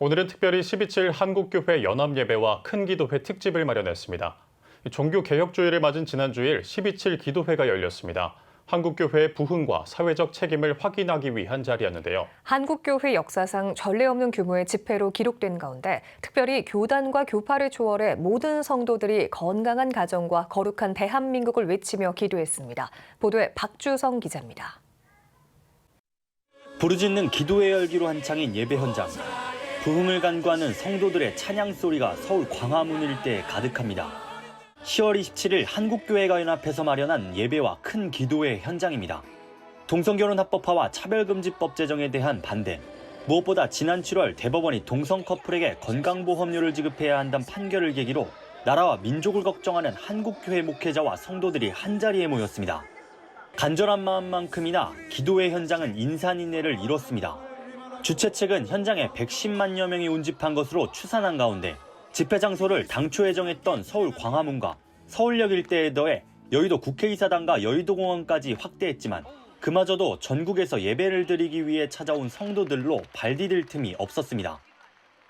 오늘은 특별히 12.7 한국교회 연합예배와 큰기도회 특집을 마련했습니다. 종교개혁주의를 맞은 지난 주일 12.7 기도회가 열렸습니다. 한국교회의 부흥과 사회적 책임을 확인하기 위한 자리였는데요. 한국교회 역사상 전례 없는 규모의 집회로 기록된 가운데 특별히 교단과 교파를 초월해 모든 성도들이 건강한 가정과 거룩한 대한민국을 외치며 기도했습니다. 보도에 박주성 기자입니다. 부르짖는 기도회 열기로 한창인 예배 현장. 부흥을 간구하는 성도들의 찬양 소리가 서울 광화문 일대에 가득합니다. 10월 27일 한국교회가 연합해서 마련한 예배와 큰 기도회 현장입니다. 동성결혼 합법화와 차별금지법 제정에 대한 반대, 무엇보다 지난 7월 대법원이 동성 커플에게 건강보험료를 지급해야 한다는 판결을 계기로 나라와 민족을 걱정하는 한국교회 목회자와 성도들이 한자리에 모였습니다. 간절한 마음만큼이나 기도회 현장은 인산인해를 이뤘습니다. 주최 측은 현장에 110만여 명이 운집한 것으로 추산한 가운데 집회 장소를 당초에 정했던 서울 광화문과 서울역 일대에 더해 여의도 국회의사당과 여의도공원까지 확대했지만 그마저도 전국에서 예배를 드리기 위해 찾아온 성도들로 발 디딜 틈이 없었습니다.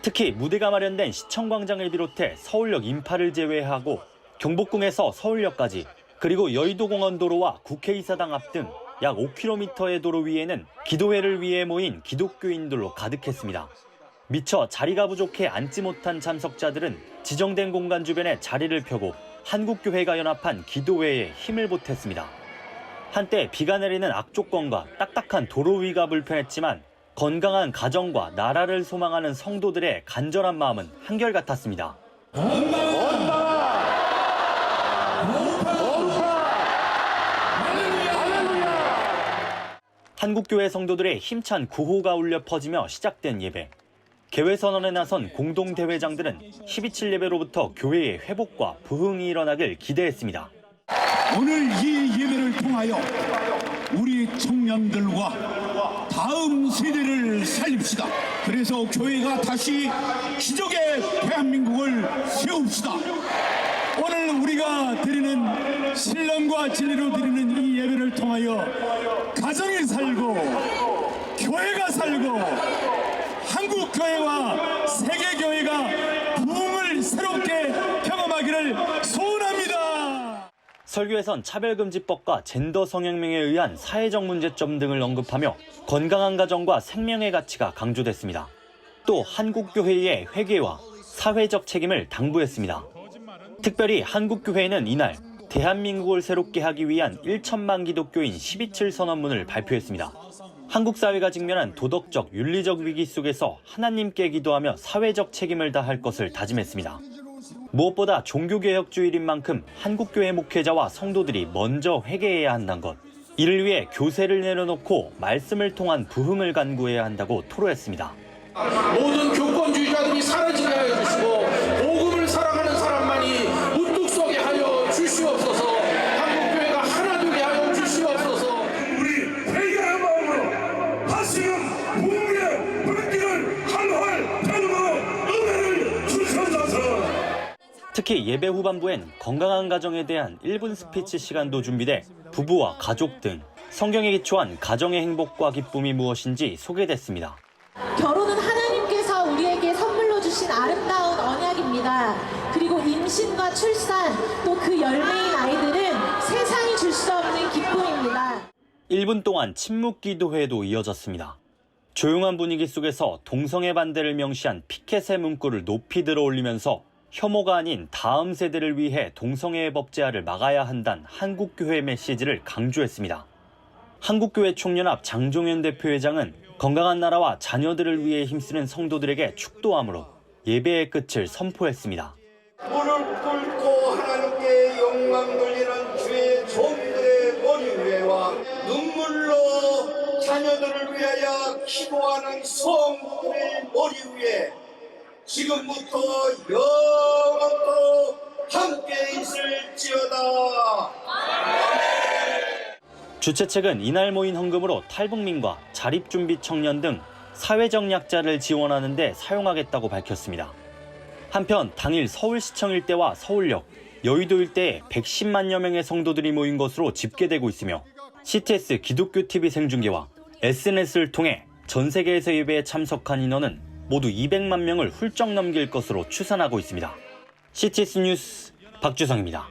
특히 무대가 마련된 시청광장을 비롯해 서울역 인파를 제외하고 경복궁에서 서울역까지 그리고 여의도공원 도로와 국회의사당 앞 등 약 5km의 도로 위에는 기도회를 위해 모인 기독교인들로 가득했습니다. 미처 자리가 부족해 앉지 못한 참석자들은 지정된 공간 주변에 자리를 펴고 한국교회가 연합한 기도회에 힘을 보탰습니다. 한때 비가 내리는 악조건과 딱딱한 도로 위가 불편했지만 건강한 가정과 나라를 소망하는 성도들의 간절한 마음은 한결같았습니다. 한국교회 성도들의 힘찬 구호가 울려 퍼지며 시작된 예배. 개회선언에 나선 공동대회장들은 12.7 예배로부터 교회의 회복과 부흥이 일어나길 기대했습니다. 오늘 이 예배를 통하여 우리 청년들과 다음 세대를 살립시다. 그래서 교회가 다시 기적의 대한민국을 세웁시다. 오늘 우리가 드리는 신령과 진리로 드리는 이 예배를 통하여 가정이 살고 교회가 살고 한국교회와 세계교회가 부흥을 새롭게 경험하기를 소원합니다. 설교에선 차별금지법과 젠더 성형명에 의한 사회적 문제점 등을 언급하며 건강한 가정과 생명의 가치가 강조됐습니다. 또 한국교회의 회개와 사회적 책임을 당부했습니다. 특별히 한국교회는 이날 대한민국을 새롭게 하기 위한 1천만 기독교인 12.7 선언문을 발표했습니다. 한국 사회가 직면한 도덕적, 윤리적 위기 속에서 하나님께 기도하며 사회적 책임을 다할 것을 다짐했습니다. 무엇보다 종교개혁주의인 만큼 한국교회 목회자와 성도들이 먼저 회개해야 한다는 것, 이를 위해 교세를 내려놓고 말씀을 통한 부흥을 간구해야 한다고 토로했습니다. 모든 교권주의자들이 사라지게 하여 주시고 복음을 사랑하는 사람만이 우뚝 서게 하여 주시옵소서. 한국교회가 하나 되게 하여 주시옵소서. 우리 회개의 마음으로 다시금 부흥의 불길을 한활 펴는 은혜를 주셔서. 특히 예배 후반부엔 건강한 가정에 대한 1분 스피치 시간도 준비돼 부부와 가족 등 성경에 기초한 가정의 행복과 기쁨이 무엇인지 소개됐습니다. 결혼은 하나님께서 우리에게 선물로 주신 아름다운 언약입니다. 그리고 임신과 출산 또 그 열매인 아이들은 세상이 줄 수 없는 기쁨입니다. 1분 동안 침묵 기도회도 이어졌습니다. 조용한 분위기 속에서 동성애 반대를 명시한 피켓의 문구를 높이 들어올리면서 혐오가 아닌 다음 세대를 위해 동성애의 법제화를 막아야 한다는 한국교회 메시지를 강조했습니다. 한국교회 총연합 장종현 대표회장은 건강한 나라와 자녀들을 위해 힘쓰는 성도들에게 축도함으로 예배의 끝을 선포했습니다. 무릎 꿇고 하나님께 영광 돌리는 주의 종들의 머리 위에와 눈물로 자녀들을 위하여 기도하는 성들의 머리 위에 지금부터 영원토록 함께 있을지어다. 주최 측은 이날 모인 헌금으로 탈북민과 자립준비 청년 등 사회적 약자를 지원하는 데 사용하겠다고 밝혔습니다. 한편 당일 서울시청 일대와 서울역, 여의도 일대에 110만여 명의 성도들이 모인 것으로 집계되고 있으며 CTS 기독교TV 생중계와 SNS를 통해 전 세계에서 예배에 참석한 인원은 모두 200만 명을 훌쩍 넘길 것으로 추산하고 있습니다. CTS 뉴스 박주성입니다.